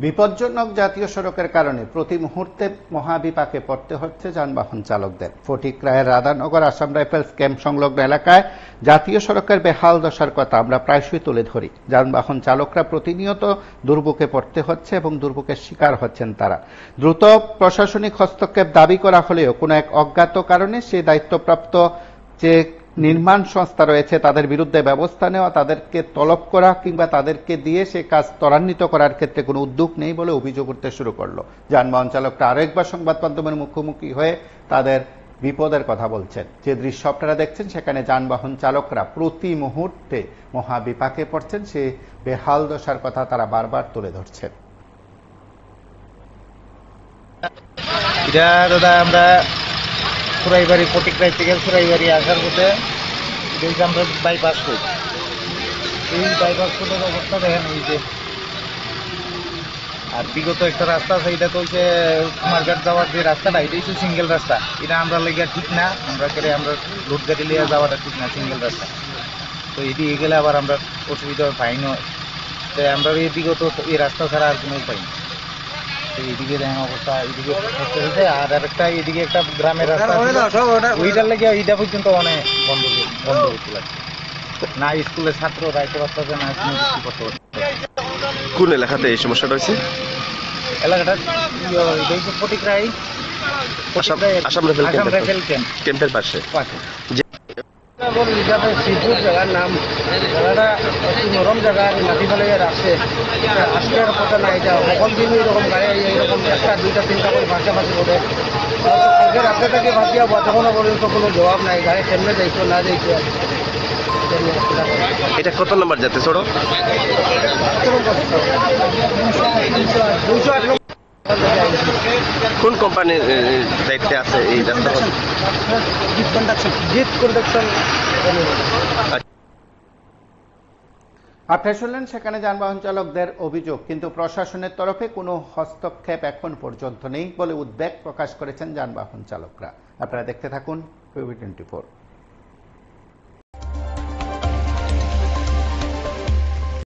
বিপজ্জনক জাতীয় সড়কের কারণে প্রতি মুহূর্তে মহাবিপাকে পড়তে হচ্ছে যানবাহন চালকদের। ফটিকরায়ের রাধানগর আসাম রাইফেলস ক্যাম্প সংলগ্ন এলাকায় জাতীয় সড়কের বেহাল দশার কথা আমরা প্রায়শই তুলে ধরি। যানবাহন চালকরা প্রতিনিয়ত দুর্ভোগে পড়তে হচ্ছে এবং দুর্ভোগের শিকার হচ্ছেন তারা। দ্রুত প্রশাসনিক হস্তক্ষেপ দাবি করা হলেও কোনো এক অজ্ঞাত কারণে সেই দায়িত্বপ্রাপ্ত যে নির্মাণ সংস্থা রয়েছে তাদের বিরুদ্ধে ব্যবস্থা নেওয়া, তাদেরকে তলব করা কিংবা তাদেরকে দিয়ে সে কাজ ত্বরান্বিত করার ক্ষেত্রে কোনো উদ্যোগ নেই বলে অভিযোগ উঠতে শুরু করলো। যানবাহন চালকরা আরেকবার সংবাদ মাধ্যমের মুখোমুখি হয়ে তাদের বিপদের কথা বলছেন। যে দৃশ্য আপনারা দেখছেন সেখানে যানবাহন চালকরা প্রতি মুহূর্তে মহাবিপাকে পড়ছেন, সে বেহাল দশার কথা তারা বারবার তুলে ধরছেন। দাদা আমরা সুরাইবাড়ি ফটিকরাই থেকে সুরাইবাড়ি আসার পথে আমরা বাইপাস করি। এই বাইপাস কোডের অবস্থা দেখেন এই যে, আর বিগত একটা রাস্তা আছে, এটা তো হচ্ছে কুমারঘাট যাওয়ার যে রাস্তাটা, এটা হচ্ছে সিঙ্গেল রাস্তা। এটা আমরা লেগে ঠিক না, আমরা লোড গাড়ি লিয়ে যাওয়াটা ঠিক না, সিঙ্গেল রাস্তা। তো এদিকে গেলে আবার আমরা অসুবিধা ফাইন হয়। তাই আমরা এই বিগত এই রাস্তা ছাড়া আর কোনো উপায় নেই। এইদিকে দেখেন অবস্থা, এইদিকে আর একটা এদিকে একটা গ্রামের রাস্তা, ওইটার লেগে এইটা পর্যন্ত অনেক বন্ধ করতে লাগছে। না স্কুলের ছাত্র রাইতে বাচ্চাদের না কোনো কিছু করতে পারছে। কোন এলাকাতে এই সমস্যাটা হয়েছে? এলাকাটা ফটিকরাই আসাম রাইফেল ক্যাম্পের পাশে। শ্রীপুর জায়গার নাম, জায়গাটা একটু নরম জায়গা, মাটি ফেলে আসছে আসবার কথা না। এটা সকল দিন এরকম গাড়ি এইরকম একটা দুইটা তিনটা করে পাশাপাশি করে আজকে রাস্তা থেকে ভাবিয়া এখনো পর্যন্ত কোনো জবাব নাই। গাড়ি কেমনে যাইতো না যাইতো। এটা কত নম্বর জাতীয় সড়ক? 208 নম্বর। কোন কোম্পানির দায়িত্বে আছে এই রাস্তা? জিত কন্ডাকশন। আপনারা শুনলেন সেখানে যানবাহন চালকদের অভিযোগ, কিন্তু প্রশাসনের তরফে কোনো হস্তক্ষেপ এখন পর্যন্ত নেই বলে উদ্বেগ প্রকাশ করেছেন যানবাহন চালকরা। আপনারা দেখতে থাকুন POV24।